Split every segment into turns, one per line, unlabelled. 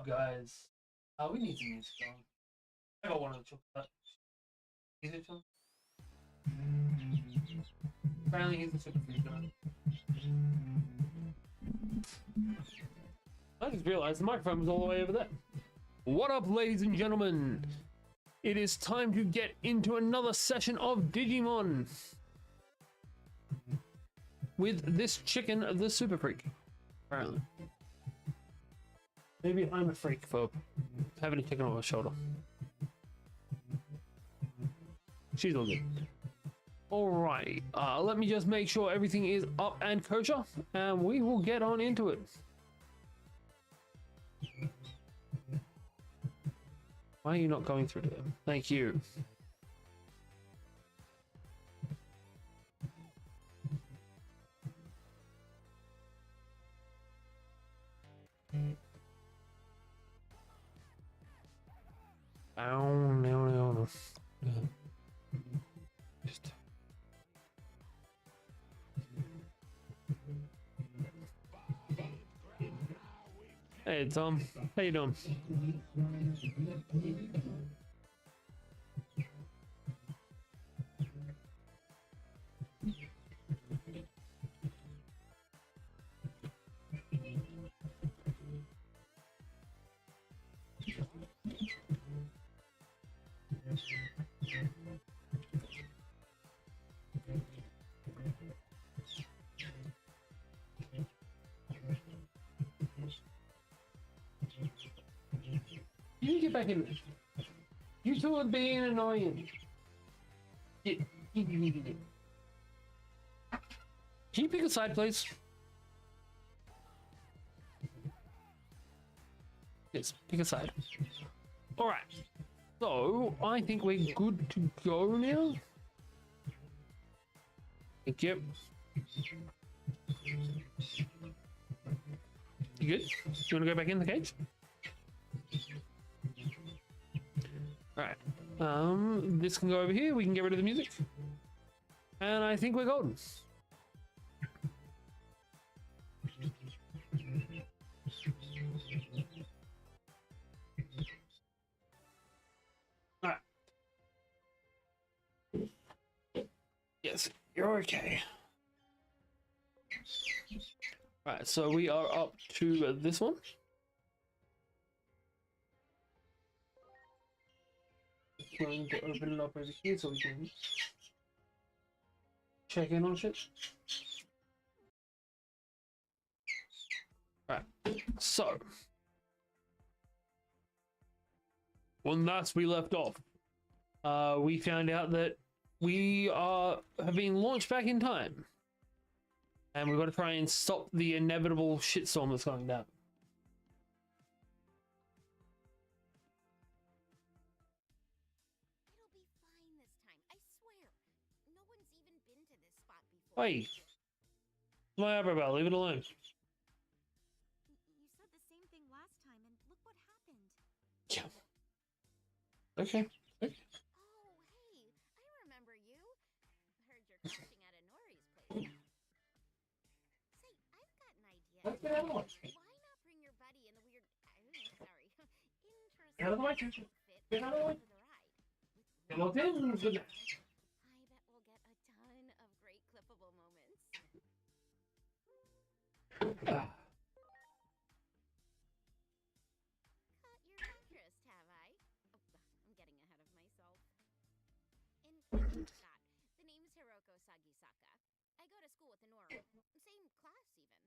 up, guys? We need some music on. I got one of the chocolate. Is it on? Apparently he's a super food guy. I just realized the microphone was all the way over there. What up, ladies and gentlemen? It is time to get into another session of Digimon with this chicken, the super freak. Apparently. Maybe I'm a freak for having a chicken on my shoulder. She's all good. Alright, let me just make sure everything is up and kosher, and we will get on into it. Why are you not going through to them? Thank you. Oh, no. Just... Hey, Tom. How you doing? You get back in. You two are being annoying. Can you pick a side, please? Yes, pick a side. Alright. So, I think we're good to go now. Thank you. You good? You want to go back in the cage? Alright. This can go over here. We can get rid of the music. And I think we're golden. Alright. Yes, you're okay. Alright, so we are up to this one. Going to open it up over here so we can check in on shit. Right, so when last we left off, we found out that we have been launched back in time, and we've got to try and stop the inevitable shitstorm that's going down. Hey, my eyebrow, leave it alone.
You said the same thing last time, and look what happened.
Yeah. Okay.
Oh, hey, I remember you. Heard you're crashing at Anori's place. Say, I've got an idea.
Let's get out of the way.
Why not bring your buddy in the weird, sorry, interesting
Get out of the way.
outfit
Get out of the way.
for the ride?
Get locked in. Good night.
I bet we'll get a ton of great clippable moments. Cut your interest, have I? Oh, I'm getting ahead of myself. In Scott, the name's Hiroko Sagisaka. I go to school with Honora. Same class, even.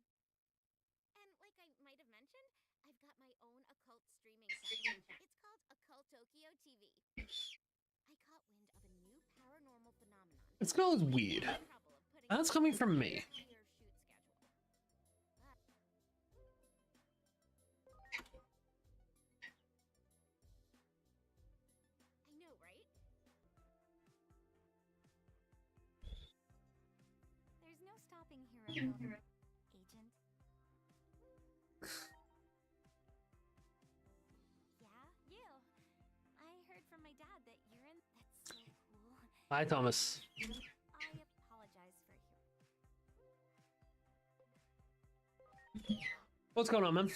And like I might have mentioned, I've got my own occult streaming site. It's called Occult Tokyo TV. I caught wind of a new paranormal phenomenon.
This girl is weird. That's coming from me.
I know, right? There's no stopping Hiroko, Agent. Yeah, you. I heard from my dad that you're in. That's so cool.
Hi, Thomas.
I apologize for
What's going on, man?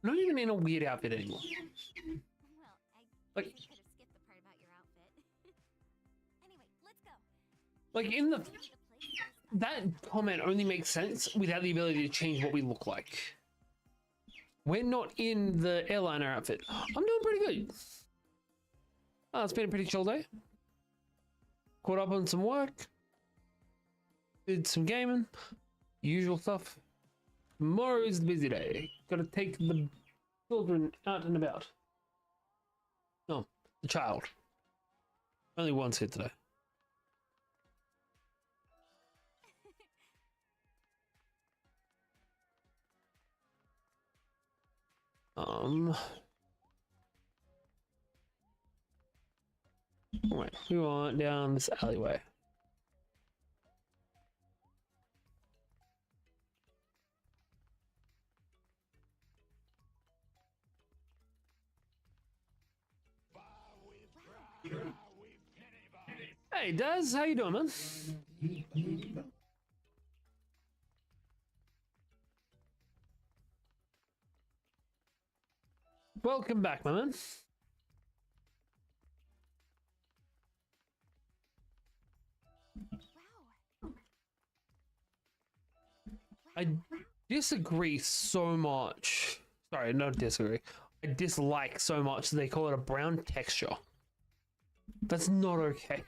not even in a weird outfit anymore.
Well, I
Like-
guess I could have skipped the part about your outfit. Anyway, let's go.
Like in the
The place is
that comment only makes sense without the ability to change what we look like. We're not in the airliner outfit. I'm doing pretty good. Oh, it's been a pretty chill day. Caught up on some work. Did some gaming. Usual stuff. Tomorrow's the busy day. Gotta take the children out and about. No, the child. Only one's here today. Right, we want down this alleyway. Hey, Daz, how you doing, man? Welcome back, my man.
wow.
I disagree so much. Sorry, not disagree. I dislike so much they call it a brown texture. That's not okay.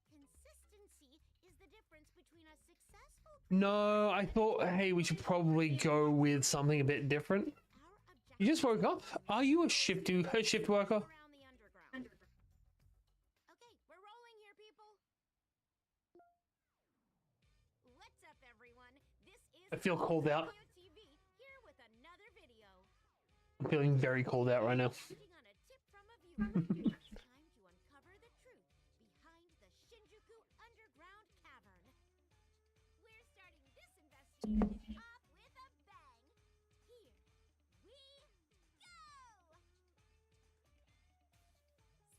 Consistency is the difference between a successful
No, I thought, hey, we should probably go with something a bit different.
our
You just woke up? Are you a shift worker?
around the underground. Okay, we're rolling here, people. What's up, everyone? This is
I feel called out.
TV here with another video.
I'm feeling very called out right now.
Acting on a tip from a viewer. It's time to uncover the truth behind the Shinjuku underground cavern. We're starting this investigation off with a bang. Here we go.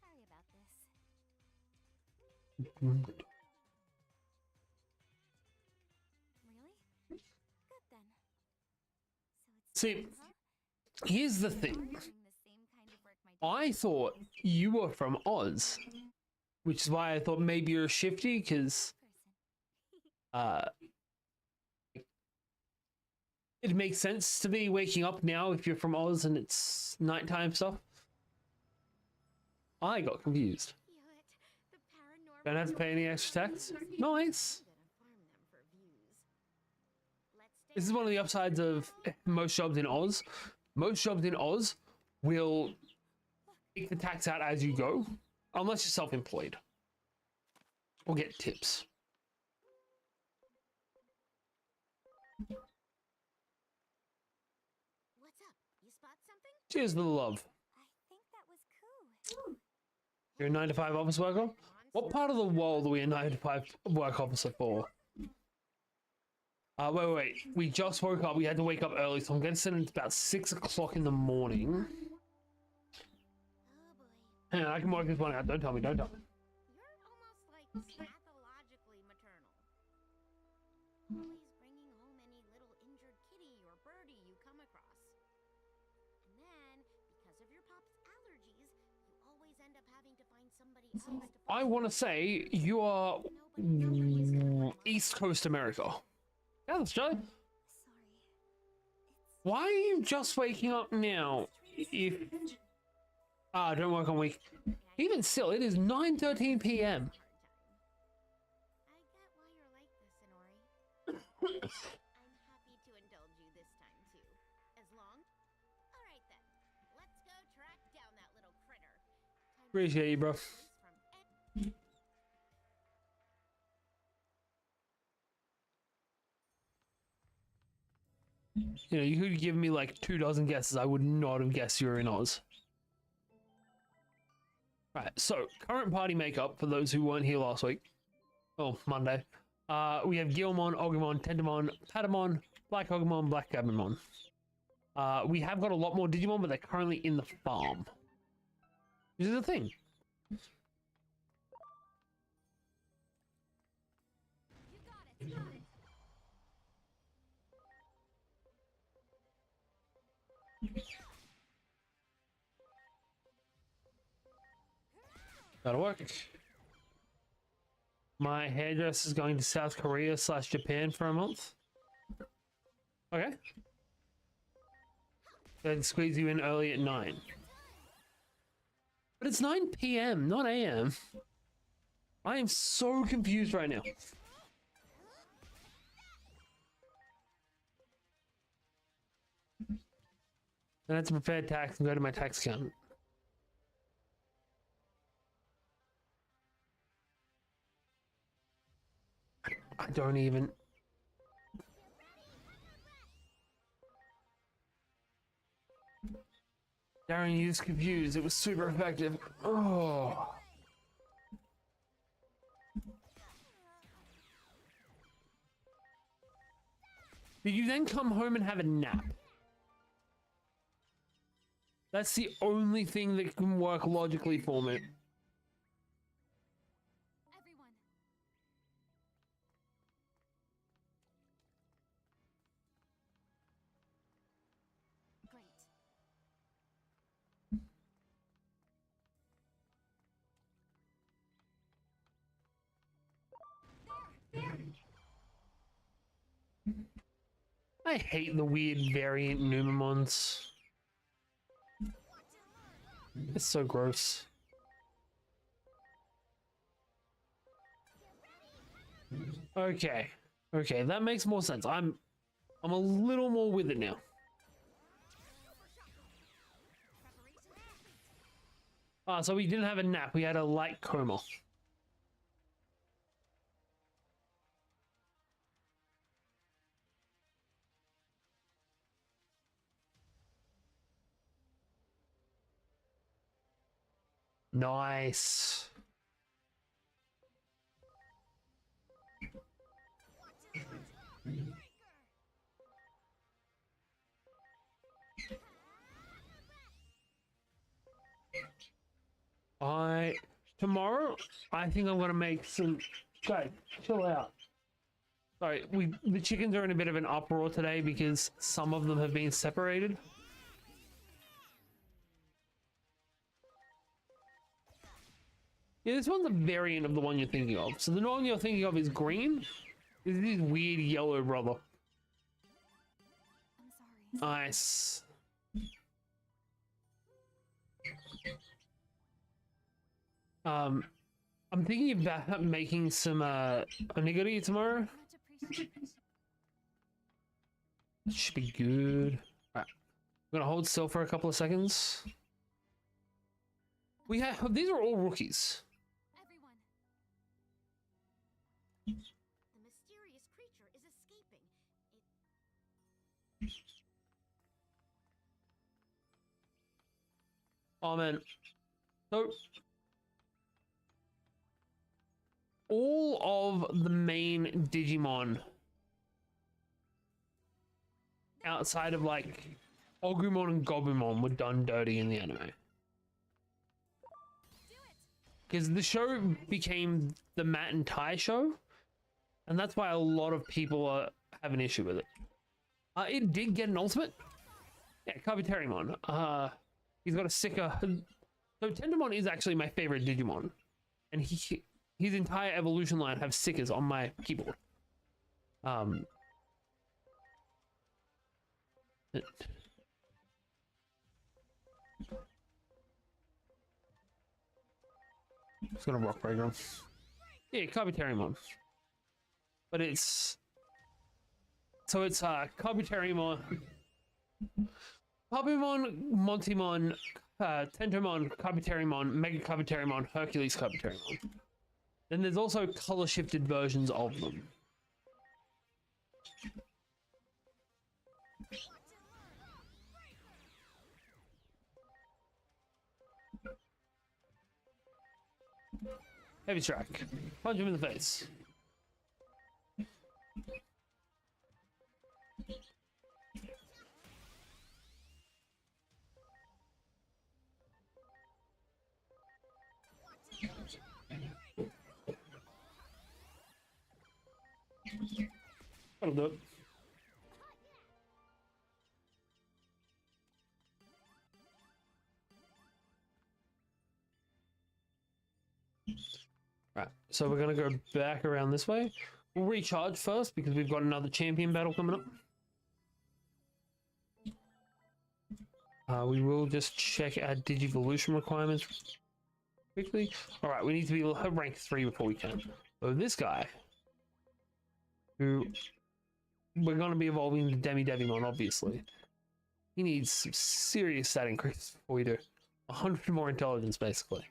Sorry about this. Really? Good then. So it's
See,
fun, huh?
here's the
Doing
thing.
the same kind of work my
I thought you were from Oz, which is why I thought maybe you're a shifty, because
person.
it makes sense to be waking up now if you're from Oz and it's nighttime stuff. I got confused.
Feel it. The paranormal
Don't have to pay any extra tax. Nice.
I'm gonna farm them for views. Let's
This is one of the upsides of most jobs in Oz. Most jobs in Oz will take the tax out as you go, unless you're self-employed or get tips.
What's up? You spot something?
Cheers for the love.
I think that was cool.
You're a 9 to 5 office worker? What part of the world are we a 9 to 5 work officer for? Wait. We just woke up. We had to wake up early, so I'm going to send it about 6 o'clock in the morning.
Oh boy.
Hang on, I can work this one out. Don't tell me.
You're almost like pathologically maternal. Always bringing home any little injured kitty or birdie you come across. And then, because of your pop's allergies, you always end up having to find somebody else to
I want to say you are East Coast America. Yeah, that's Joe.
Sorry.
Why are you just waking up now? If don't work on week. Even still, it is 9:13 p.m.
I get why you're like this, Inori. I'm happy to indulge you this time too. As long? Alright then. Let's go track down that little critter. Time to
Appreciate you, bro.
release from Ed-
You know, you could give me like 24 guesses. I would not have guessed you were in Oz. Right, so current party makeup for those who weren't here last week. Oh, Monday. We have Gilmon, Ogumon, Tentamon, Patamon, Black Ogumon, Black Gabumon. We have got a lot more Digimon, but they're currently in the farm. This is the thing.
You got it.
That'll work. My hairdresser is going to South Korea / Japan for a month. Okay. Then squeeze you in early at 9. But it's 9 p.m., not a.m. I am so confused right now. I have to prepare tax and go to my tax accountant. I don't even. Darren, you was confused. It was super effective. Oh. Did you then come home and have a nap? That's the only thing that can work logically for me.
Everyone. Great.
I hate the weird variant Numamons. It's so gross. Okay. Okay, that makes more sense. I'm a little more with it now. Ah, so we didn't have a nap, we had a light coma. Nice. Tomorrow I think I'm gonna make some. Guys, chill out. Sorry, the chickens are in a bit of an uproar today because some of them have been separated. Yeah, this one's a variant of the one you're thinking of. So the one you're thinking of is green. This is weird yellow, brother.
I'm sorry.
Nice. I'm thinking about making some onigiri tomorrow.
Much appreciated.
Should be good. Alright. I'm gonna hold still for a couple of seconds. We have these are all rookies.
Everyone. The mysterious creature is escaping.
Oh man. So all of the main Digimon outside of like Ogumon and Gobumon were done dirty in the anime. Because the show became the Matt and Tai show, and that's why a lot of people have an issue with it. It did get an ultimate. Yeah, Kabuterimon. He's got a sicker. So Tentomon is actually my favorite Digimon, and his entire evolution line have stickers on my keyboard. It's gonna rock breaker him. Yeah, Kabuterimon. But it's Kabuterimon, Papimon, Montimon, Tentomon, Kabuterimon, Mega Kabuterimon, Hercules Kabuterimon. Then there's also color shifted versions of them. Heavy strike. Punch him in the face. That'll do it. Right, so we're gonna go back around this way. We'll recharge first because we've got another champion battle coming up. We will just check our Digivolution requirements quickly. All right, we need to be rank 3 before we can. So this guy, who we're going to be evolving to Devimon, obviously. He needs some serious stat increase before we do. 100 more intelligence, basically.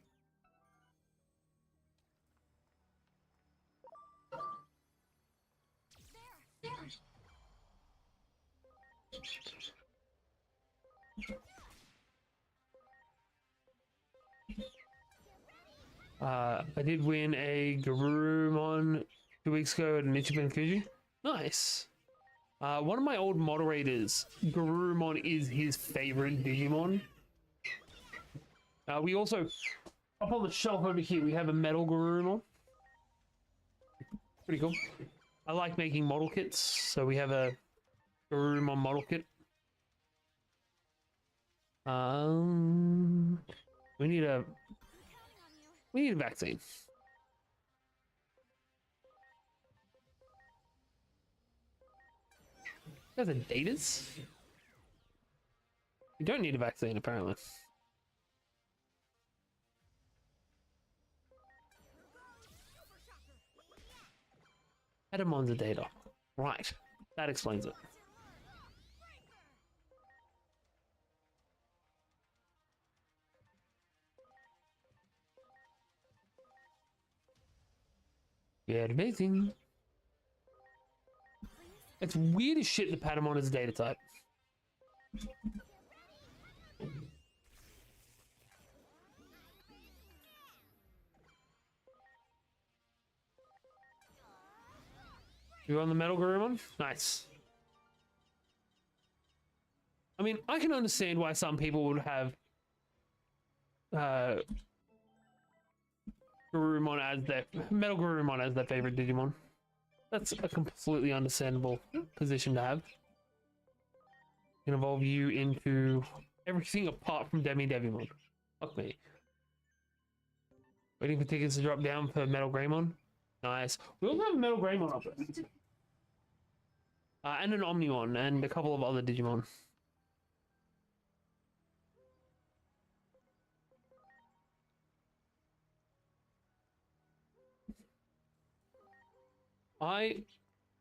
I did win a Garurumon 2 weeks ago at Nichiban Kuji. Nice. One of my old moderators, Garurumon is his favorite Digimon. We also, up on the shelf over here, we have a metal Garurumon. Pretty cool. I like making model kits, so we have a Garurumon model kit. We need a vaccine. There's a datas? You don't need a vaccine, apparently. Edamon's a data. Right. That explains it. Yeah, amazing. It's weird as shit that Patamon is a data type. You on the Metal Garurumon? Nice. I mean, I can understand why some people would have Garurumon as their Metal Garurumon as their favorite Digimon. That's a completely understandable position to have. Can evolve you into everything apart from Devimon. Fuck me. Waiting for tickets to drop down for Metal Greymon. Nice. We also have a Metal Greymon up there. And an Omnimon and a couple of other Digimon. I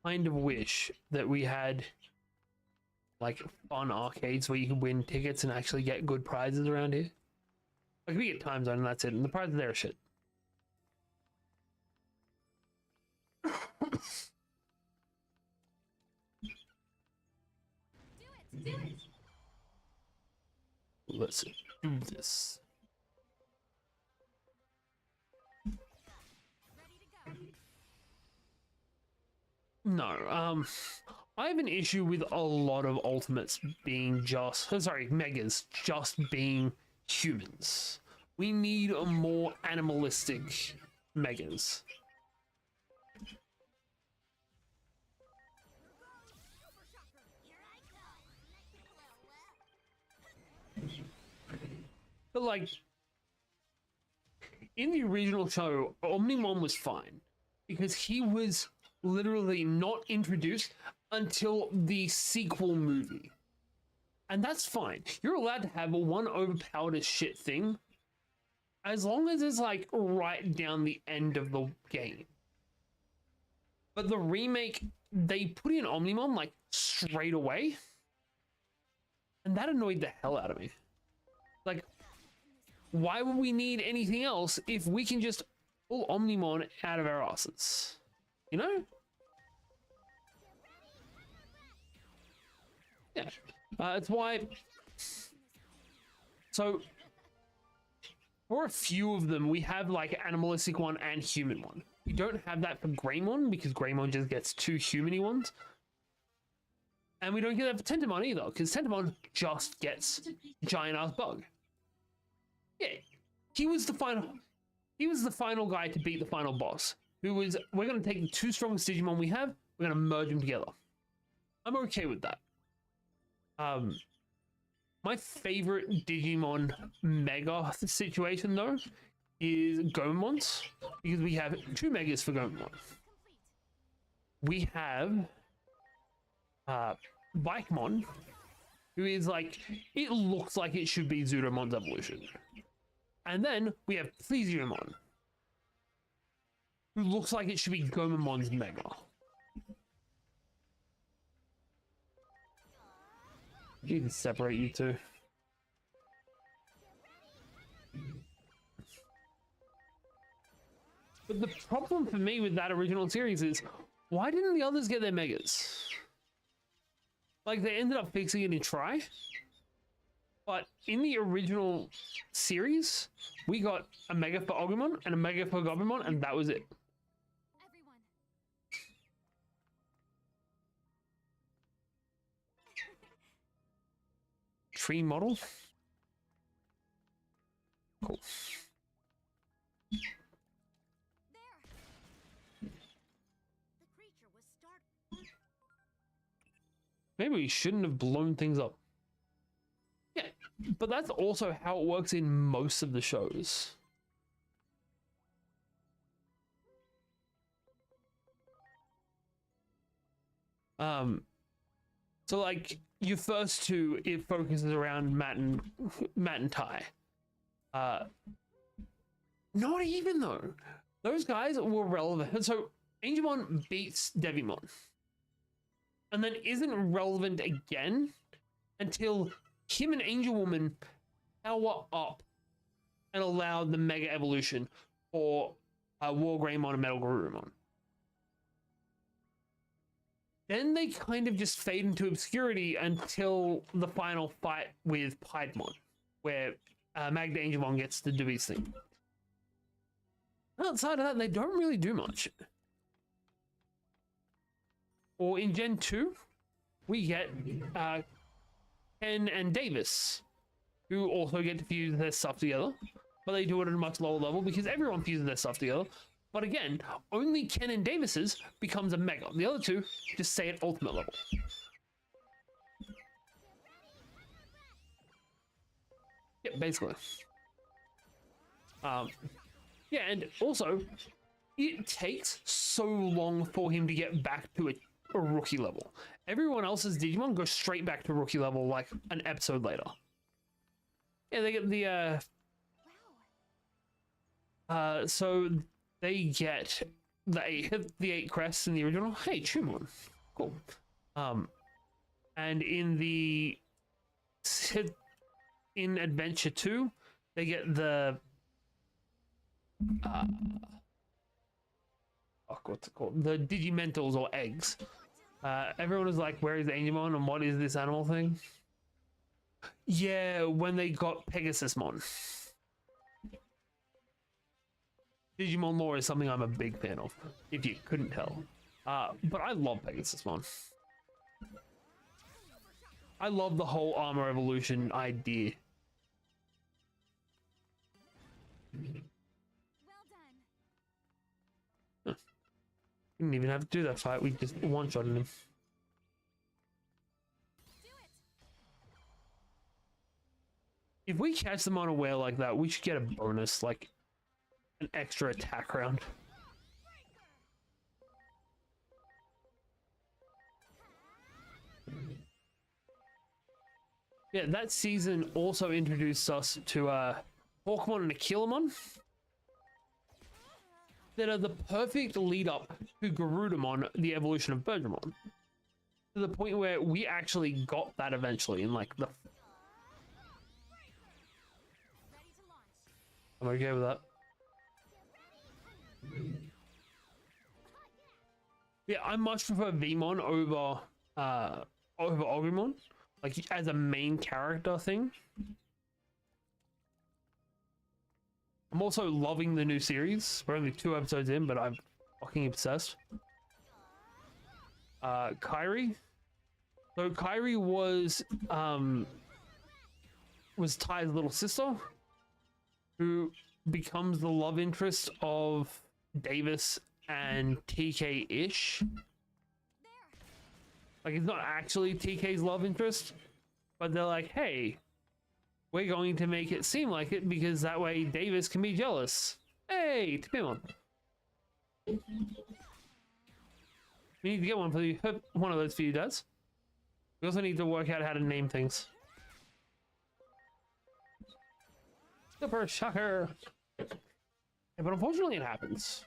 kind of wish that we had like fun arcades where you can win tickets and actually get good prizes around here. Like we get Time Zone and that's it, and the prizes there are shit.
Do it.
Let's do this.
Ready to go.
No, I have an issue with a lot of ultimates being megas just being humans. We need a more animalistic megas. But like in the original show, Omnimon was fine because he was literally not introduced until the sequel movie. And that's fine. You're allowed to have one overpowered as shit thing as long as it's like right down the end of the game. But the remake, they put in Omnimon like straight away. And that annoyed the hell out of me. Like, why would we need anything else if we can just pull Omnimon out of our asses? You know? Yeah. It's why... So, for a few of them, we have like animalistic one and human one. We don't have that for Greymon because Greymon just gets 2 humany ones. And we don't get that for Tentamon either because Tentamon just gets giant ass bug. Yeah, he was the final guy to beat the final boss. We're going to take the 2 strongest Digimon we have, we're going to merge them together. I'm okay with that. My favorite Digimon Mega situation though is Gomons, because we have 2 megas for Gomon.
Complete.
We have Bikemon, who is like, it looks like it should be Zudomon's evolution. And then we have Plesiomon, who looks like it should be Gomamon's Mega. You can separate you two. But the problem for me with that original series is, why didn't the others get their Megas? Like, they ended up fixing it in Try. But in the original series, we got a Mega for Agumon and a Mega for Gobumon, and that was it.
Everyone.
Tree model. Cool.
There. The creature was startled.
Maybe we shouldn't have blown things up. Yeah, but that's also how it works in most of the shows. So like your first two, it focuses around Matt and Ty. Not even though. Those guys were relevant. So Angemon beats Devimon. And then isn't relevant again until him and Angel Woman power up and allow the Mega Evolution for Wargreymon and Metal Garurumon. Then they kind of just fade into obscurity until the final fight with Piedmon, where Magda Angemon gets to do his thing. Outside of that, they don't really do much. Or in Gen 2, we get Ken and Davis, who also get to fuse their stuff together, but they do it at a much lower level because everyone fuses their stuff together. But again, only Ken and Davis's becomes a Mega. The other two just stay at ultimate level. Yeah, basically. Yeah, and also, it takes so long for him to get back to a rookie level. Everyone else's Digimon goes straight back to rookie level like an episode later. Yeah, they get the so they get the eight crests in the original. Hey, Chumon. Cool. And in the in Adventure 2, they get the what's it called? The Digimentals or eggs. Everyone was like, where is Angemon and what is this animal thing? Yeah, when they got Pegasusmon. Digimon lore is something I'm a big fan of, if you couldn't tell. But I love Pegasusmon. I love the whole armor evolution idea.
Well done.
Didn't even have to do that fight, we just one-shotted him.
Do it.
If we catch them unaware like that, we should get a bonus, like an extra attack round. Yeah, that season also introduced us to Hawkmon and Aquilamon that are the perfect lead up to Garudamon, the evolution of Bergermon. To the point where we actually got that eventually in like the...
Ready to launch.
I'm okay with that. Yeah, I much prefer Vmon over Agumon, like as a main character thing. I'm also loving the new series. We're only 2 episodes in, but I'm fucking obsessed. Kairi. So Kairi was Ty's little sister, who becomes the love interest of Davis and TK-ish. Like, it's not actually TK's love interest, but they're like, hey, we're going to make it seem like it because that way Davis can be jealous. Hey, Timon. We need to get one for you. One of those for you, Dads. We also need to work out how to name things. Super shocker. Yeah, but unfortunately, it happens.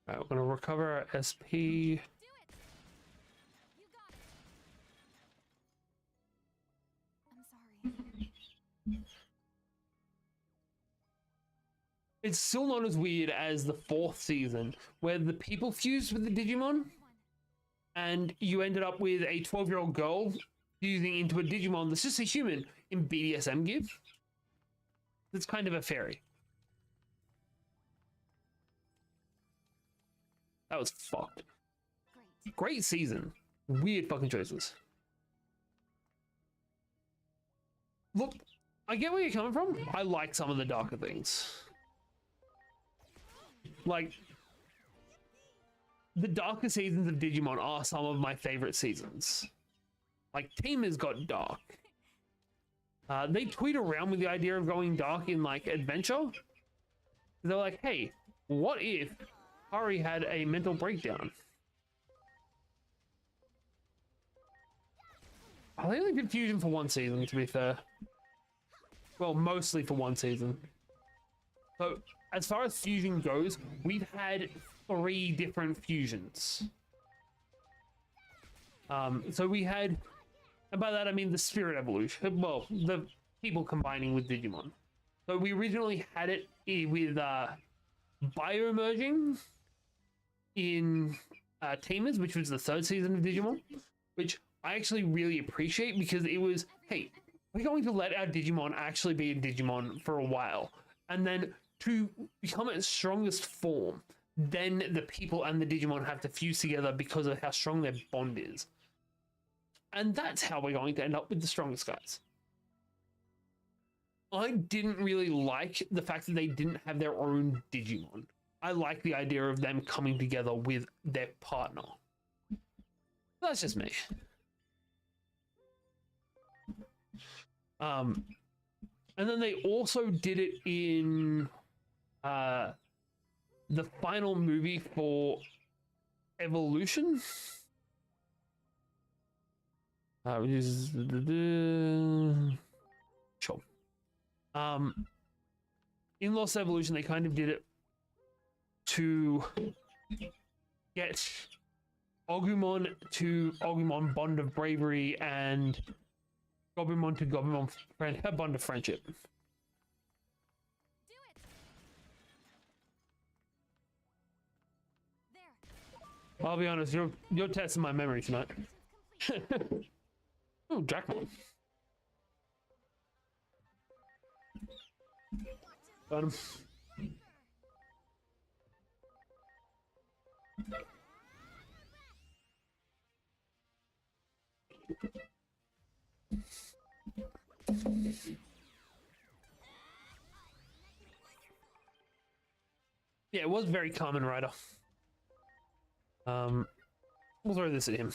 Alright, we're gonna recover our SP.
I'm sorry.
It's still not as weird as the 4th season, where the people fused with the Digimon, and you ended up with a 12-year-old girl fusing into a Digimon that's just a human in BDSM gear. That's kind of a fairy. That was fucked. Great season. Weird fucking choices. Look, I get where you're coming from. I like some of the darker things. Like, the darker seasons of Digimon are some of my favorite seasons. Like, Team has got dark. They tweet around with the idea of going dark in, like, Adventure. They're like, hey, what if Hari had a mental breakdown? I only did Fusion for 1 season, to be fair. Well, mostly for 1 season. So, as far as Fusion goes, we've had 3 different fusions. So we had, and by that I mean the spirit evolution, well, the people combining with Digimon. So we originally had it with biomerging in Tamers, which was the 3rd season of Digimon, which I actually really appreciate because it was, hey, we're going to let our Digimon actually be a Digimon for a while, and then to become its strongest form, then the people and the Digimon have to fuse together because of how strong their bond is. And that's how we're going to end up with the strongest guys. I didn't really like the fact that they didn't have their own Digimon. I like the idea of them coming together with their partner. That's just me. And then they also did it in the final movie for Evolution. Which is sure. In Lost Evolution, they kind of did it to get Agumon to Agumon bond of bravery and Gobumon to Gobumon bond of friendship.
Do it. There.
I'll be honest, you're testing my memory tonight. Oh, Jackmon. Got him. Yeah, it was very common, Rider. We'll throw this at him.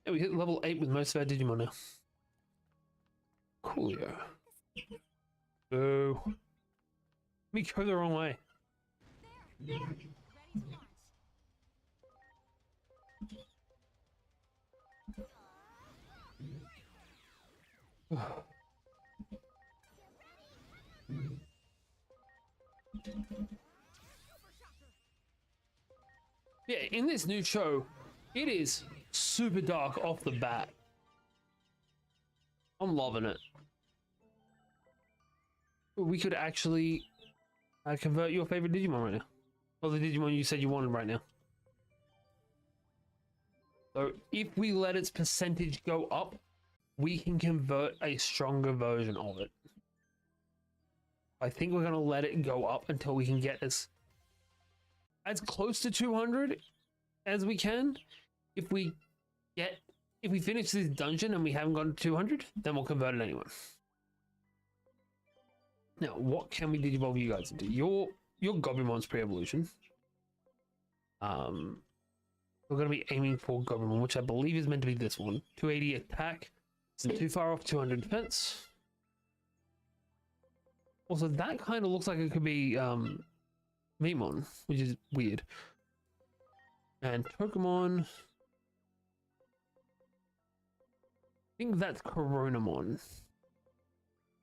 Yeah, we hit level 8 with most of our Digimon now. Cool, yeah. Boo. Me go the wrong way.
There. Ready to launch.
Yeah, in this new show, it is super dark off the bat. I'm loving it. We could actually convert your favorite Digimon right now. Or the Digimon you said you wanted right now. So if we let its percentage go up, we can convert a stronger version of it. I think we're gonna let it go up until we can get as close to 200 as we can. If we finish this dungeon and we haven't gotten to 200, then we'll convert it anyway. Now, what can we digivolve you guys into? Your Gobumon's pre-evolution. We're going to be aiming for Gobumon, which I believe is meant to be this one. 280 attack. Isn't too far off. 200 defense. Also, that kind of looks like it could be Meatmon, which is weird. And Pokemon. I think that's Coronamon.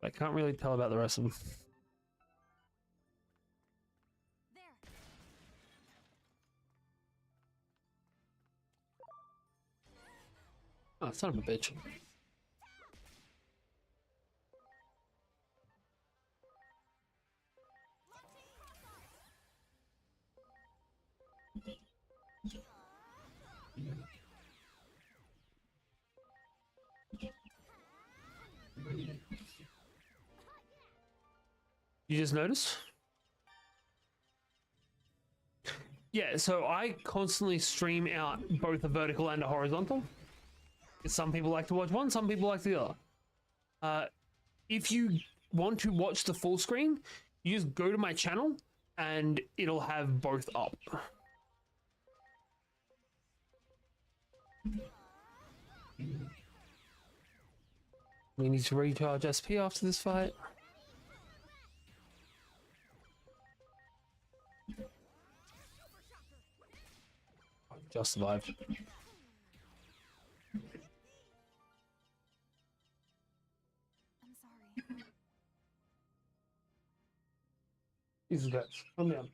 I can't really tell about the rest of them. Oh, son of a bitch. You just noticed? Yeah, so I constantly stream out both a vertical and a horizontal. Some people like to watch one, some people like the other. If you want to watch the full screen, you just go to my channel and it'll have both up. We need to recharge SP after this fight. Just survived.
I'm sorry.
Jesus Christ, calm down.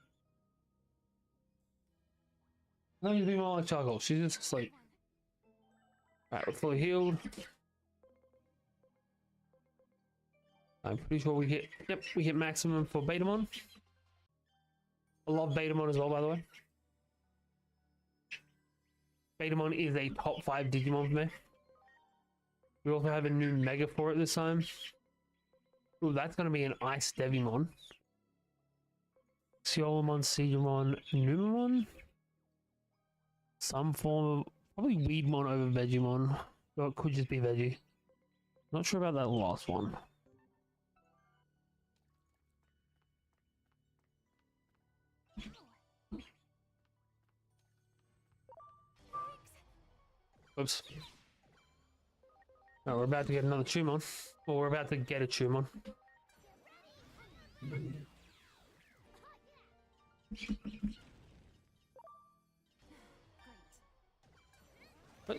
Let me be more like charcoal. She's just asleep. Alright, we're fully healed. I'm pretty sure we hit, yep, we hit maximum for Betamon. I love Betamon as well, by the way. Betamon is a top 5 Digimon for me. We also have a new Mega for it this time. Ooh, that's going to be an Ice Devimon. Seolamon, Seedramon, Numamon. Some form of, probably Weedmon over Vegemon. Or it could just be Veggie. Not sure about that last one. Oops. Oh, we're about to get another Tumon. Or we're about to get a Tumon. But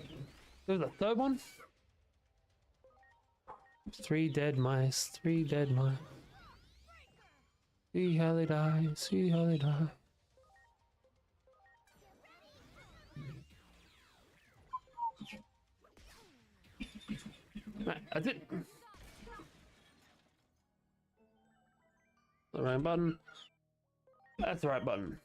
there's a third one. 3 dead mice, 3 dead mice. See how they die, see how they die. Right, that's it. The right button. That's the right button.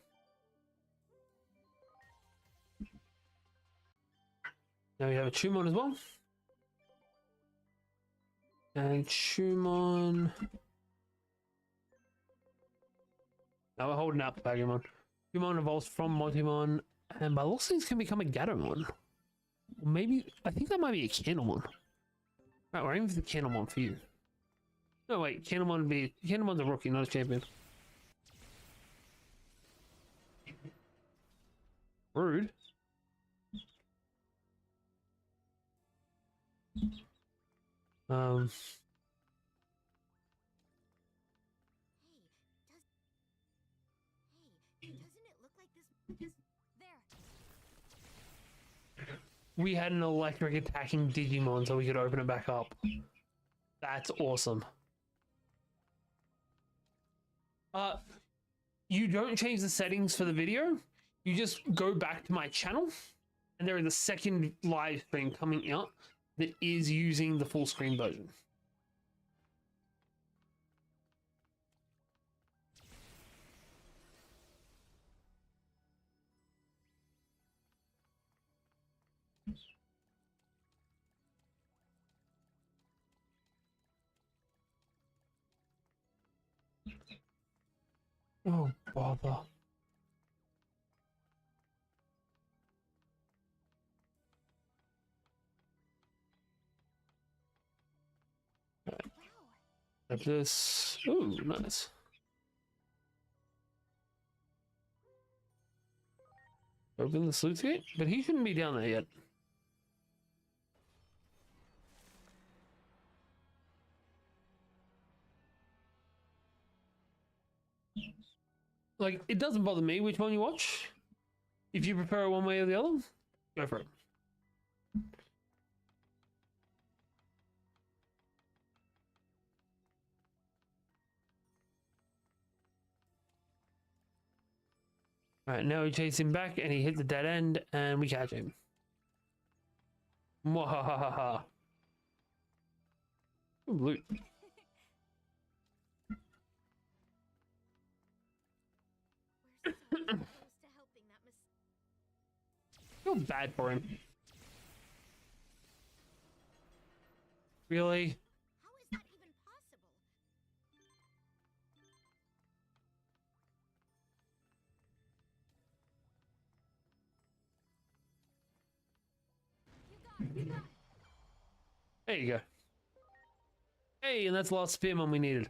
Now we have a Tumon as well. And Tumon. Now we're holding out the Pokemon. Tumon evolves from Montimon, and by looks things can become a Gatomon. Maybe, I think that might be a Candlemon. Right, we're aiming for the Candlemon for you. No, wait, Candlemon's a rookie, not a champion. Rude.
Hey, doesn't it look like this? There.
We had an electric attacking Digimon so we could open it back up. That's awesome. You don't change the settings for the video. You just go back to my channel and there is a second live stream coming out that is using the full screen version. Oh, bother.
Wow.
Have this. Ooh, nice. Open the sluice gate? But he shouldn't be down there yet. Like, it doesn't bother me which one you watch. If you prefer one way or the other, go for it. Alright, now we chase him back and he hits a dead end and we catch him. Mwahahaha. Ooh, loot.
We're so close to helping that
Feel bad for him. Really?
How is that even possible? You got it.
There you go. Hey, and that's the last spearman we needed.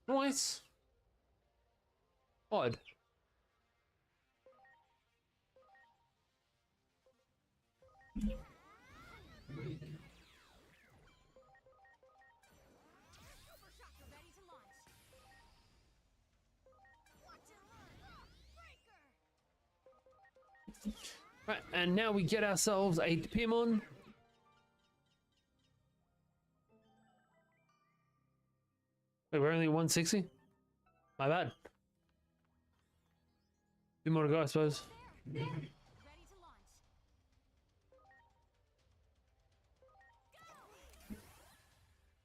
Nice. Odd.
Overshocker ready to launch.
Right, and now we get ourselves a Digimon. Wait, we're only at 160? My bad. Two more to go, I suppose.
Ready to launch.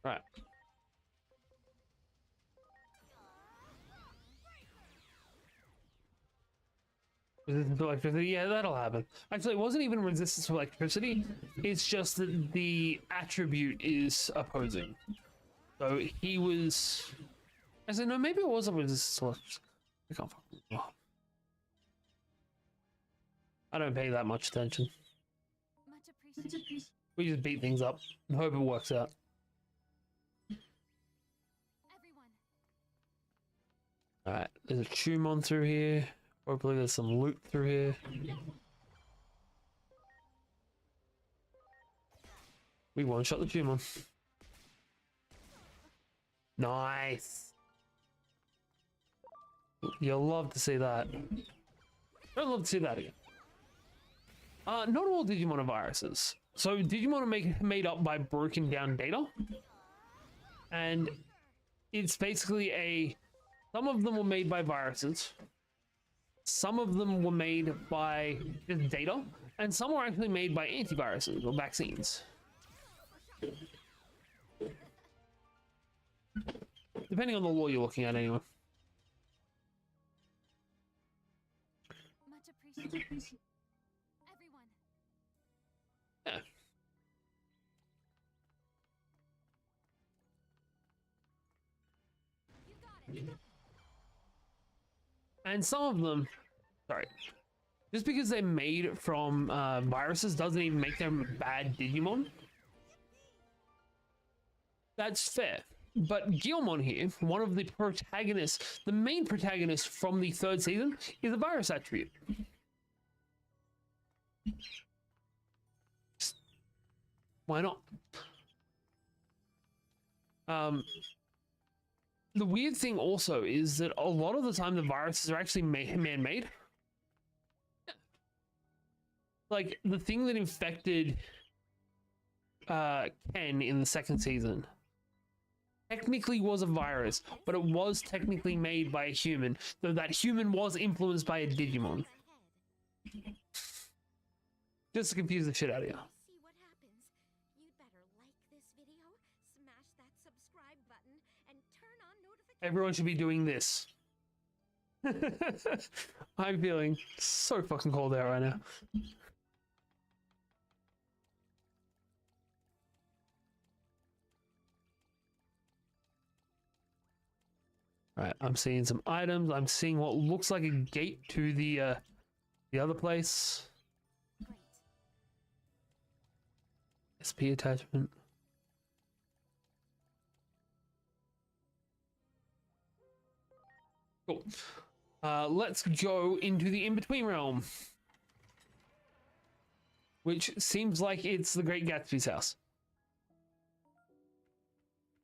Right. Resistance to electricity? Yeah, that'll happen. Actually, it wasn't even resistance to electricity. It's just that the attribute is opposing. So he was... I said, no, maybe it wasn't resistance to electricity. I can't fucking remember. I don't pay that much attention.
Much appreciated.
We just beat things up and hope it works out.
Everyone.
Alright, there's a Tumon through here. Hopefully there's some loot through here. We one-shot the Tumon. Nice! You'll love to see that. I'd love to see that again. Not all Digimon are viruses. So Digimon are made up by broken down data. And it's basically some of them were made by viruses. Some of them were made by just data. And some were actually made by antiviruses or vaccines. Depending on the law you're looking at anyway.
Much appreciated. Everyone.
Yeah.
You got it.
And some of them, sorry, just because they're made from viruses doesn't even make them bad Digimon. That's fair. But Guilmon here, one of the protagonists, the main protagonist from the third season, is a virus attribute. Why not? The weird thing also is that a lot of the time the viruses are actually man-made. Like the thing that infected Ken in the second season technically was a virus, but it was technically made by a human, though that human was influenced by a Digimon. Just to confuse the shit out of you.
See what happens. You'd better like this video, smash that subscribe button, and turn on notifications.
Everyone should be doing this. I'm feeling so fucking cold out right now. Right, I'm seeing some items. I'm seeing what looks like a gate to the other place.
Great.
SP attachment. Cool. Let's go into the in-between realm, which seems like it's the Great Gatsby's house.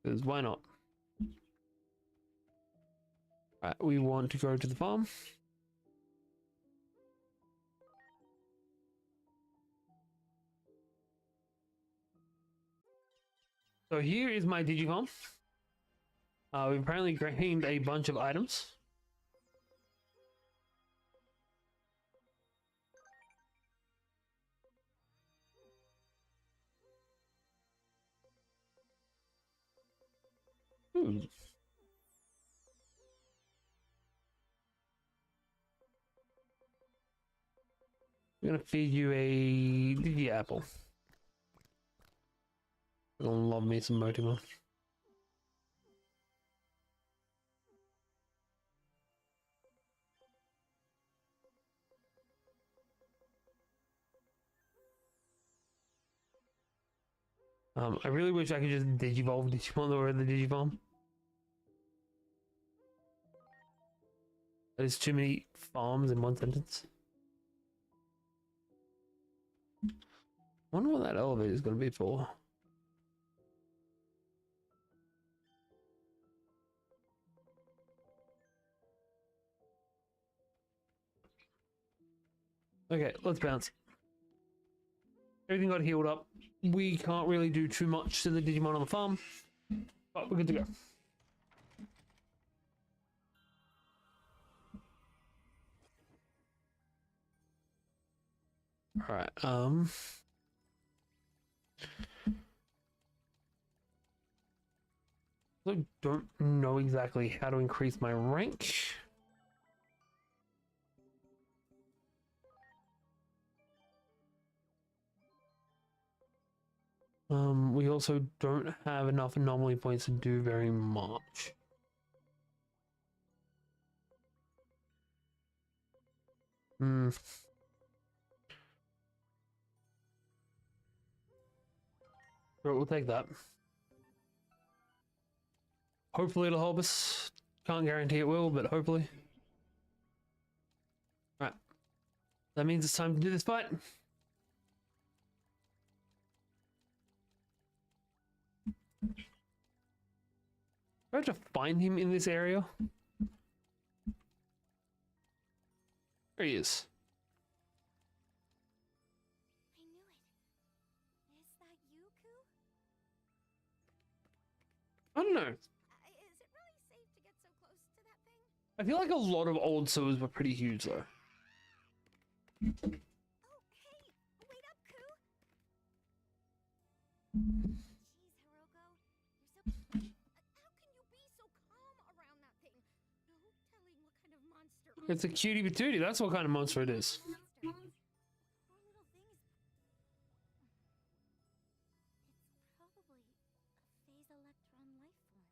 Because why not? Right, we want to go to the farm. So here is my Digimon. We've apparently gained a bunch of items. Hmm. I'm gonna feed you a Digi apple. You're gonna love me some Motimon. I really wish I could just Digivolve Digimon or the Digivolve. That is too many farms in one sentence. Wonder what that elevator is gonna be for. Okay, let's bounce. Everything got healed up. We can't really do too much to the Digimon on the farm, but we're good to go. Alright, I don't know exactly how to increase my rank. We also don't have enough anomaly points to do very much. Hmm. But we'll take that. Hopefully it'll help us. Can't guarantee it will, but hopefully. Right. That means it's time to do this fight. I have to find him in this area. There he is.
I knew it. Is that you, Ku?
I don't know.
Is it really safe to get so close to that thing?
I feel like a lot of old sewers were pretty huge though.
Oh, hey! Wait up, Ku! Jeez, Hiroko. You're so... how can you be so calm around that thing? No telling what kind of monster...
It's a cutie patootie. That's what kind of monster it is.
Monster. Poor little thing is... It's probably a phase electron life form.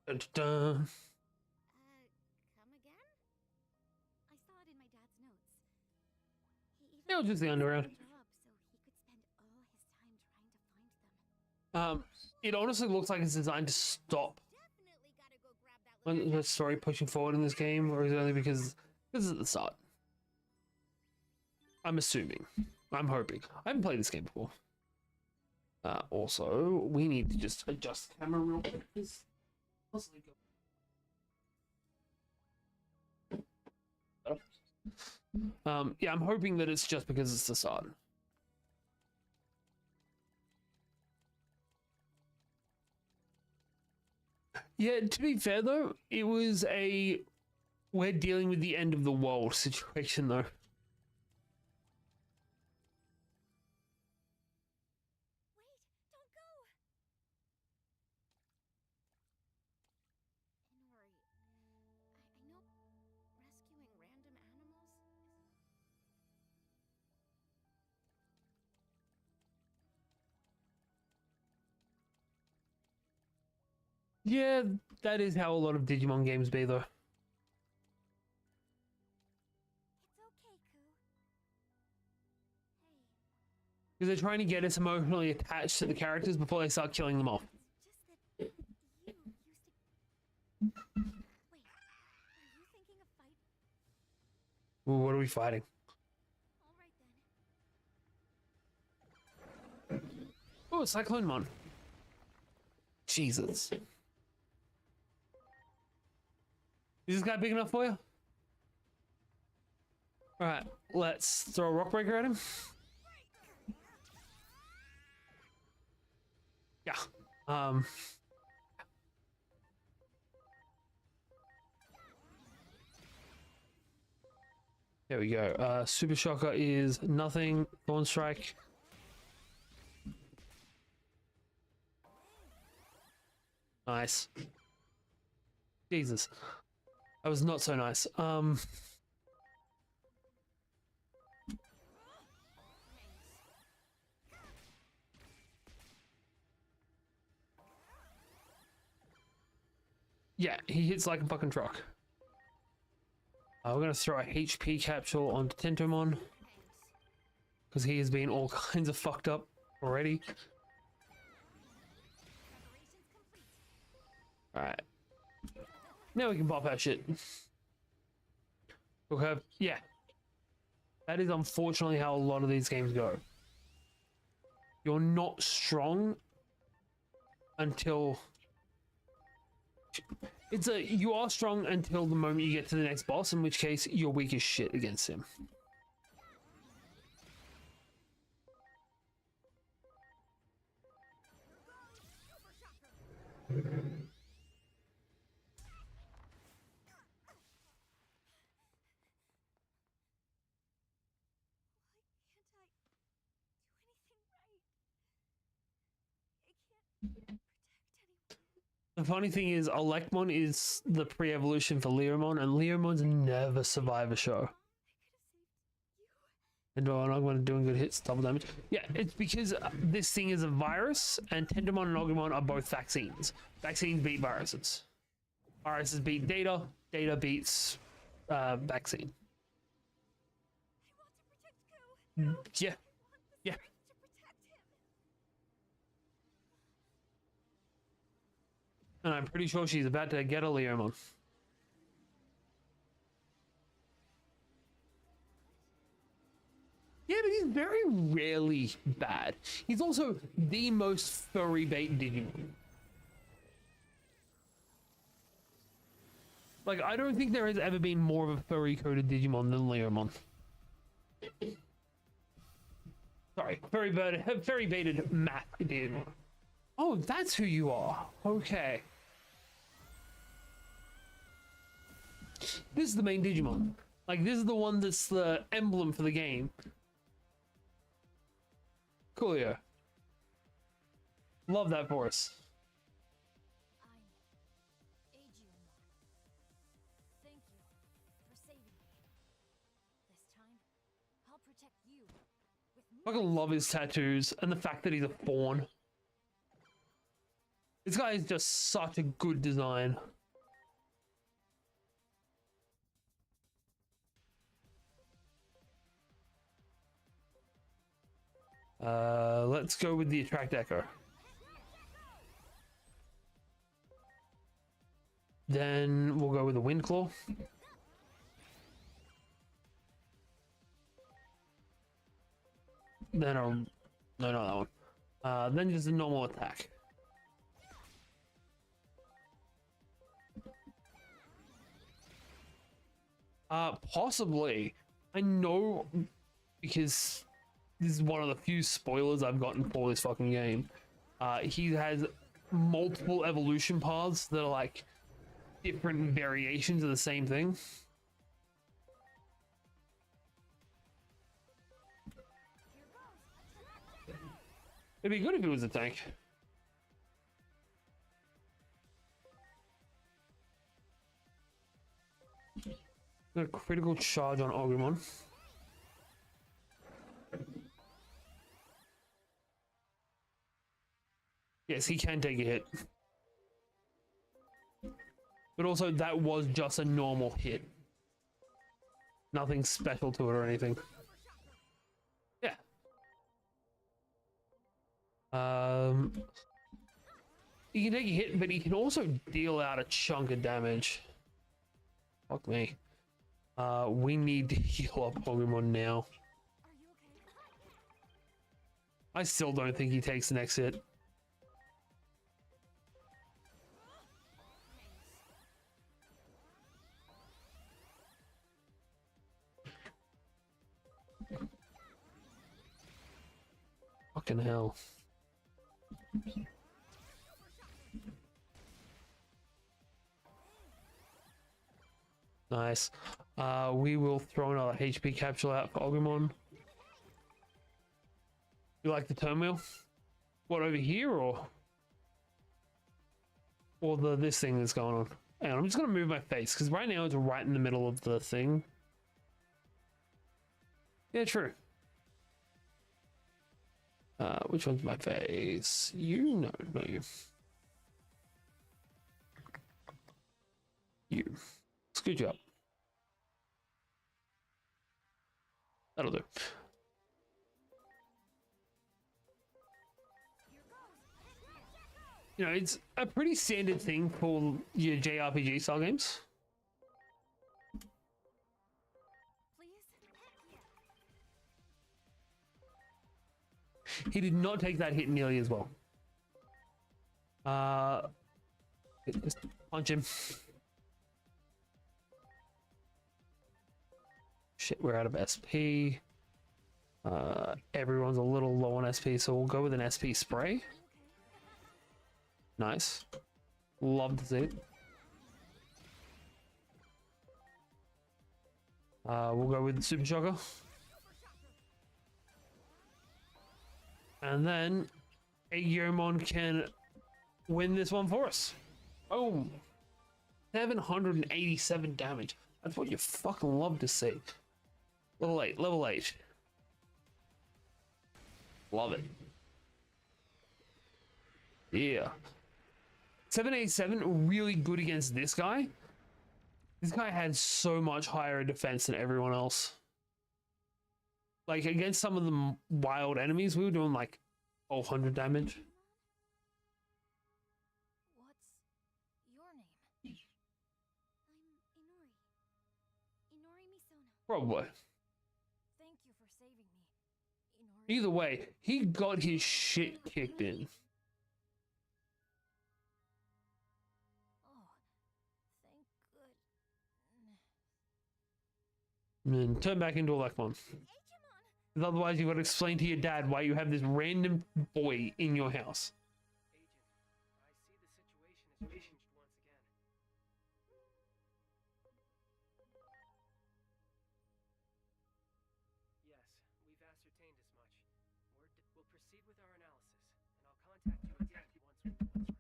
Dun, dun, dun.
Come again? I saw it in my dad's notes. He even
No, just the underground.
job so he could spend all his time trying to find them.
It honestly looks like it's designed to stop
Definitely gotta go grab that little...
the story pushing forward in this game, or is it only because this is at the start? I'm assuming. I'm hoping. I haven't played this game before. Also, we need to just adjust the camera real quick. Yeah, I'm hoping that it's just because it's the start. Yeah, to be fair though, it was a we're dealing with the end of the world situation though.
Wait, don't go! Inori, I know rescuing random animals is...
Yeah, that is how a lot of Digimon games be, though.
It's okay, Koo. Hey,
Because they're trying to get us emotionally attached to the characters before they start killing them off.
it's just that you used to. Wait, are you thinking of fight?
Ooh, what are we fighting?
All right then.
Oh, Cyclone Mon. Jesus. Is this guy big enough for you? Alright, let's throw a rock breaker at him. Yeah. There we go. Super Shocker is nothing. Thorn Strike. Nice. Jesus. That was not so nice. Yeah, he hits like a fucking truck. We're gonna throw a HP capsule onto Tentomon
Thanks.
because he has been all kinds of fucked up already.
Preparations complete.
Alright. Now we can pop our shit. Okay, yeah. That is unfortunately how a lot of these games go. You're not strong until... You are strong until the moment you get to the next boss, in which case you're weak as shit against him.
Why can't I do anything right? I can't protect anyone.
The funny thing is, Elecmon is the pre-evolution for Leomon, and Leomons never survive a show.
I could have saved you.
And Agumon are doing good hits, double damage. Yeah, it's because this thing is a virus, and Tentomon and Agumon are both vaccines. Vaccines beat viruses. Viruses beat data. Data beats vaccine.
I want to protect Koo.
Yeah,
I want the
yeah.
strength to protect him.
And I'm pretty sure she's about to get a Leomon. Yeah, but he's very rarely bad. He's also the most furry bait Digimon. Like, I don't think there has ever been more of a furry coated Digimon than Leomon. Sorry, furry baited math Digimon. Oh, that's who you are. Okay. This is the main Digimon. Like, this is the one that's the emblem for the game. Coolio. Love that for us.
I'm Digimon. Thank you for saving me. This time, I'll protect you with
I fucking love his tattoos and the fact that he's a fawn. This guy is just such a good design. Let's go with the Attract Echo. Then we'll go with the Wind Claw. Then no, not that one. Then just a normal attack. Possibly. I know because this is one of the few spoilers I've gotten for this fucking game. He has multiple evolution paths that are like different variations of the same thing. It'd be good if it was a tank. A critical charge on Agumon. Yes, he can take a hit. But also that was just a normal hit. Nothing special to it or anything. Yeah. He can take a hit, but he can also deal out a chunk of damage. Fuck me. We need to heal up Pokemon now. I still don't think he takes the next hit. Fucking hell. Nice. We will throw another HP capsule out for Agumon. You like the turmoil? What, over here or this thing that's going on? And I'm just gonna move my face because right now it's right in the middle of the thing. Yeah, true. Which one's my face? You know, not you. You. Scooch up. That'll do. You know, it's a pretty standard thing for your JRPG style games. He did not take that hit nearly as well. Just punch him. Shit, we're out of SP. Everyone's a little low on SP, so we'll go with an SP spray. Nice. Love to see it. We'll go with the Super Shocker. And then Agumon can win this one for us. Boom. 787 damage. That's what you fucking love to see. Level 8, level 8. Love it. Yeah. 787, really good against this guy. This guy had so much higher defense than everyone else. Like, against some of the wild enemies, we were doing like 100 damage.
What's your name? I'm Inori. Inori Misono.
Probably.
Thank you for saving me, Inori.
Either way, he got his shit kicked in.
Oh, thank good.
And then turn back into a Lekmon. Because otherwise you've got to explain to your dad why you have this random boy in your house.
Agent, I see the situation has changed once again. Yes, we've ascertained as much. We'll proceed with our analysis, and I'll contact you again once we're...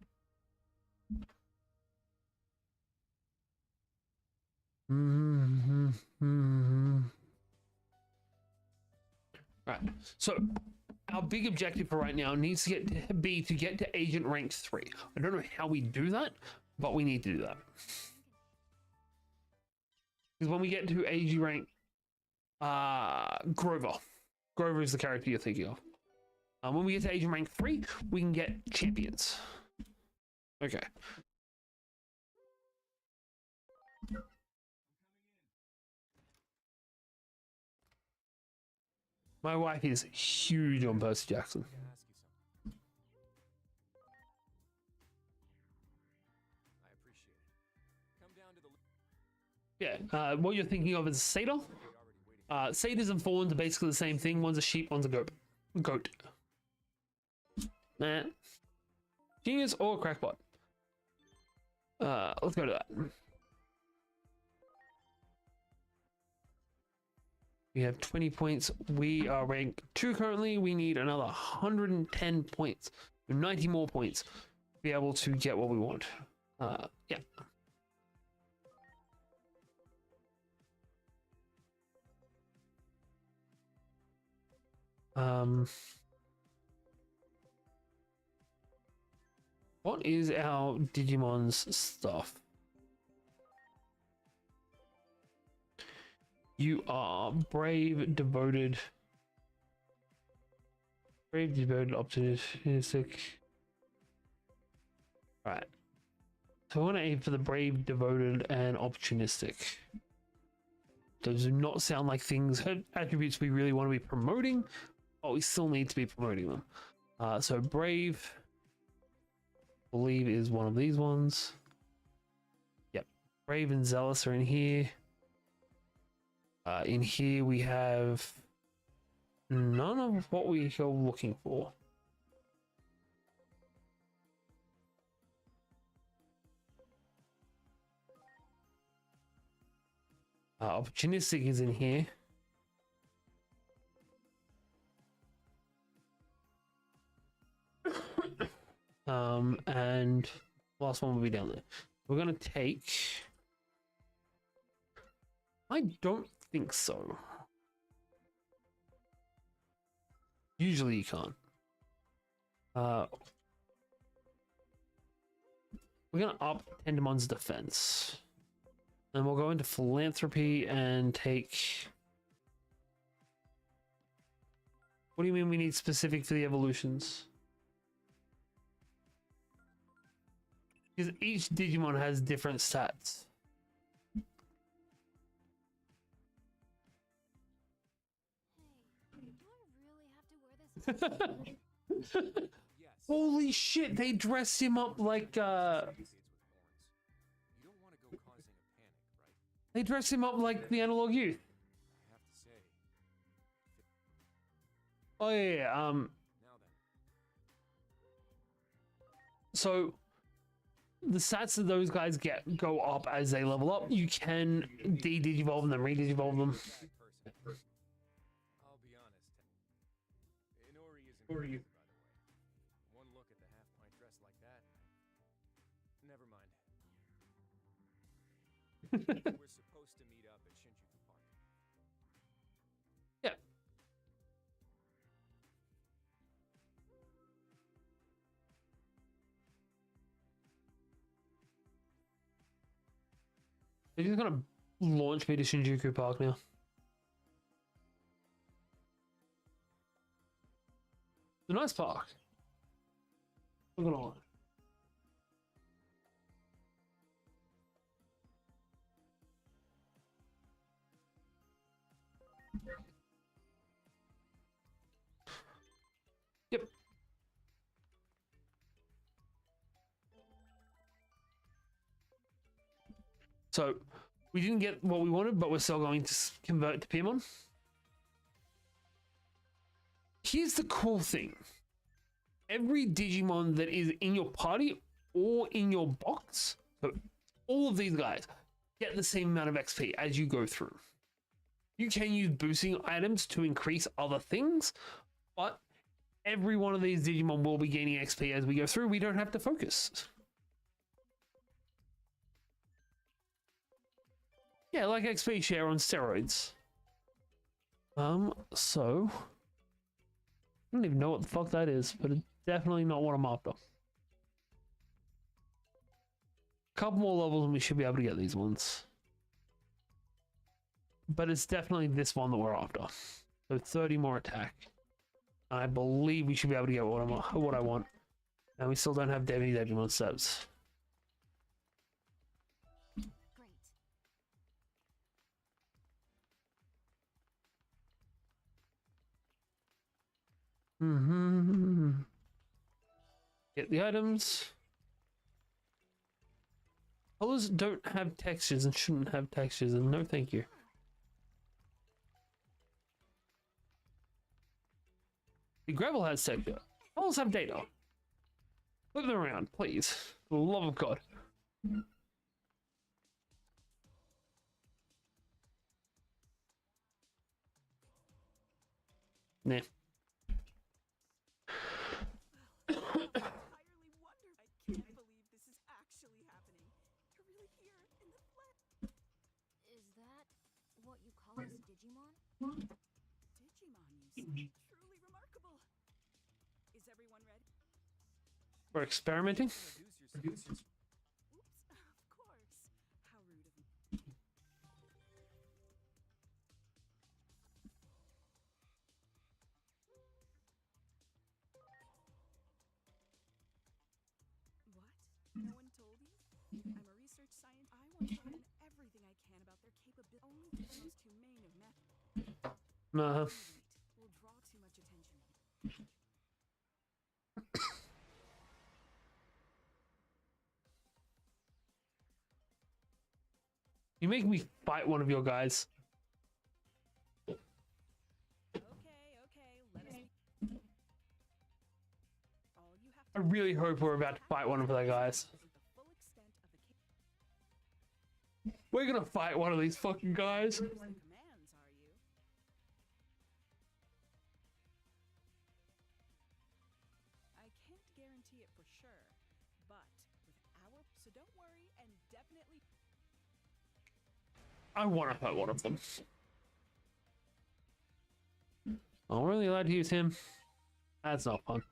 Right. So our big objective for right now needs to be to get to Agent Rank 3. I don't know how we do that, but we need to do that. Because when we get to AG Rank, Grover is the character you're thinking of. When we get to Agent Rank 3, we can get champions. Okay. My wife is huge on Percy Jackson. Yeah, what you're thinking of is Satyr. Satyrs and Fawns are basically the same thing. One's a sheep, one's a goat. Nah. Genius or crackpot? Let's go to that. We have 20 points. We are rank 2 currently. We need another 110 points. 90 more points to be able to get what we want. Yeah. What is our Digimon's stuff? You are brave, devoted, optimistic. Right. So I want to aim for the brave, devoted, and opportunistic. Those do not sound like things, attributes we really want to be promoting, but we still need to be promoting them. So brave, I believe, is one of these ones. Yep. Brave and zealous are in here. In here we have none of what we are looking for. Opportunistic is in here. And last one will be down there. We're gonna take. I don't think so. Usually you can't. We're gonna up Tendemon's defense. And we'll go into philanthropy and take. What do you mean we need specific for the evolutions? Because each Digimon has different stats.
Hey, do I really have to wear this?
Yes.
Holy shit, they dressed him up like
You don't want to go causing a panic, right?
they dressed him up like the analog youth.
I have to say.
Oh yeah,
Now then.
so the stats that those guys get go up as they level up. You can de-digivolve them, re-digivolve them.
That person. I'll be honest. Inori isn't crazy, by the way. One look at the half-pint dress like that. Never mind. We're supposed to meet up at Shinjuku Park.
Yeah. They're just gonna launch me to Shinjuku Park now. It's a nice park. Look at all. Yep. So we didn't get what we wanted, but we're still going to convert to Pimon. Here's the cool thing. Every Digimon that is in your party or in your box, so all of these guys, get the same amount of XP as you go through. You can use boosting items to increase other things, but every one of these Digimon will be gaining XP as we go through. We don't have to focus. Yeah, like XP share on steroids. So I don't even know what the fuck that is, but it's definitely not what I'm after. Couple more levels and we should be able to get these ones. But it's definitely this one that we're after. So 30 more attack. I believe we should be able to get what I want. And we still don't have any Digimon steps.
Great.
Get the items. Colors don't have textures and shouldn't have textures, and no thank you. The gravel has texture. Colors have data. Flip them around, please. For the love of God. Nah.
Entirely wonder. I can't believe this is actually happening. You're really here in the flesh.
Is that what you call us Digimon?
Digimon, you say? Truly remarkable. Is everyone ready?
We're experimenting.
Introduce yourself.
Oops, of course. How rude of me.
Nah.
Will draw too much attention.
You make me fight one of your guys.
Okay, let us be. All you have
I
to
really hope we're about to fight one of their guys.
the full extent of the case.
We're gonna fight one of these fucking guys.
The commands, are you? I can't guarantee it for sure, but with our so don't worry and definitely
I want to fight one of them. I'm really allowed to use him. That's not fun.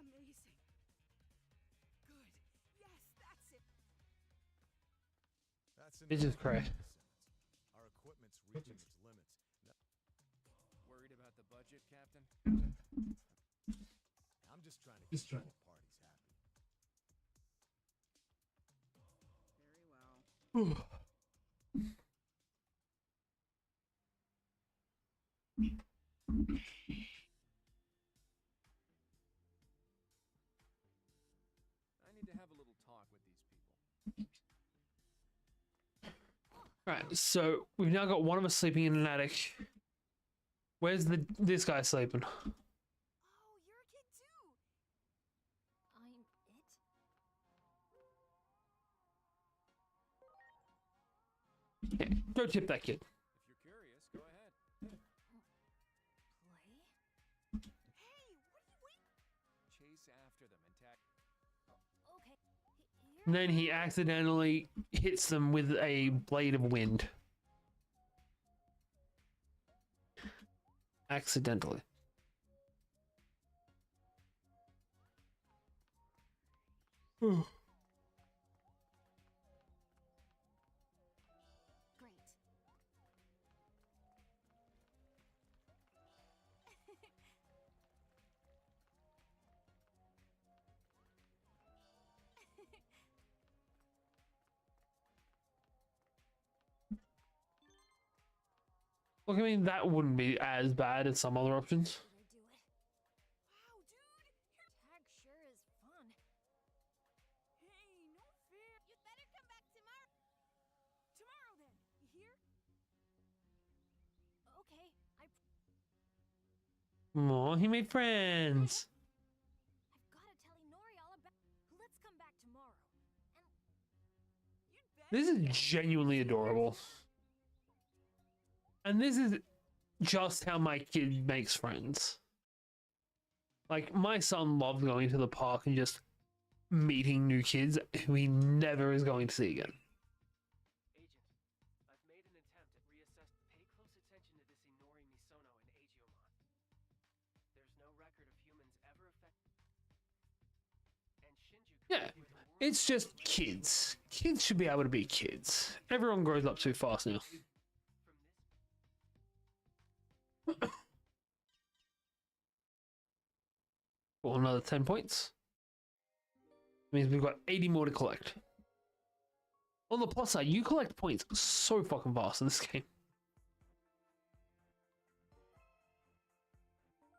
amazing. Good. Yes, that's it.
That's
It's just crazy.
Our equipment's reaching its limits. Worried about the budget, Captain? I'm just trying to keep all parties happy.
Very well.
I need to have a little talk with these people.
Right, so we've now got one of us sleeping in an attic. Where's this guy sleeping?
Oh, you're a kid too. I'm it.
Yeah, go tip that kid.
If you're curious, go ahead.
Play? Hey, what are you waiting?
Chase after them and tag.
Okay. Here.
And then he accidentally hits them with a blade of wind. Accidentally.
Great.
Look, I mean, that wouldn't be as bad as some other options.
Did I do it? Wow, dude, your tag sure is fun.
Hey, no fear.
You'd better come back tomorrow.
Tomorrow then. You hear?
Okay,
Aw, he made friends.
I've got to tell Inori all about. Let's come back tomorrow. And
You'd bet.
This is genuinely adorable. And this is just how my kid makes friends. Like, my son loves going to the park and just meeting new kids who he never is going to see again.
Agent, I've made an attempt at reassess. Pay close attention to this Inori Misono and Agiomon. There's no record of humans ever affected. And Shinjuku.
Yeah, it's just kids. Kids should be able to be kids. Everyone grows up too fast now.
From this.
Well, another 10 points. Means we've got 80 more to collect. On the plus side, you collect points so fucking fast in this game.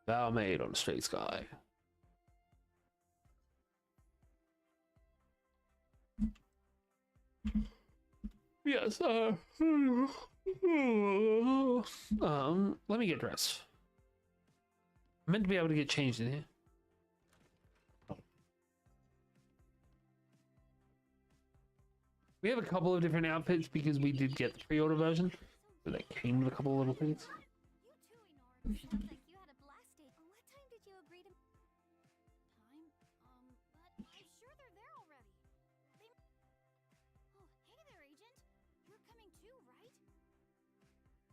Bow made on a straight sky. Yes, let me get dressed. I'm meant to be able to get changed in here. We have a couple of different outfits because we did get the pre-order version, so that came with a couple of little things.
you too, Inori. Sounds like you had a blast day. What time did you agree to? Time? But I'm sure they're there already. They. Oh, hey there, Agent. You're coming too, right?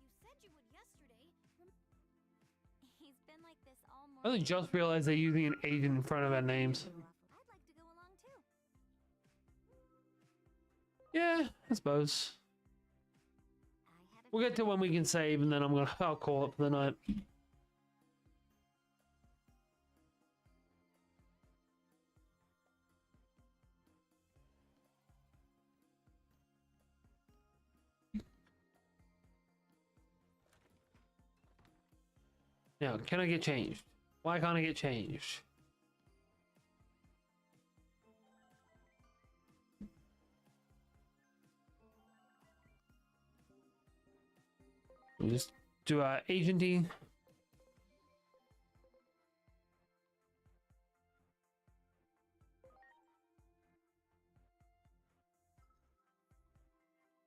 You said you would yesterday. He's been like this all
I only
morning.
just realized they're using an agent in front of our names.
I'd like to go along too.
Yeah, I suppose.
I had a
We'll get to when we can save, and then I'll call it for the night. Now, can I get changed? Why can't I get changed? We'll just do our agenty.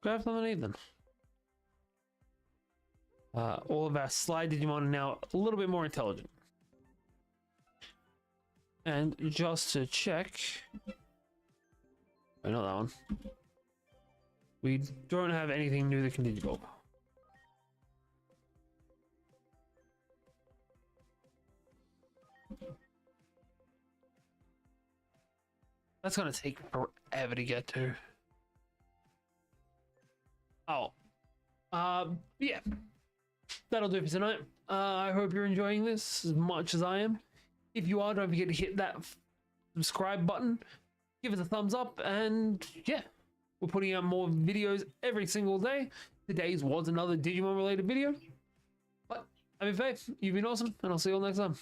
Grab something to eat then. All of our slide Digimon are now a little bit more intelligent. And just to check, oh, not that one. We don't have anything new that can Digivolve. That's gonna take forever to get to. Oh, yeah. That'll do it for tonight. I hope you're enjoying this as much as I am. If you are, don't forget to hit that subscribe button. Give us a thumbs up, and yeah, we're putting out more videos every single day. Today's was another Digimon related video. But I've been Faith, you've been awesome, and I'll see you all next time.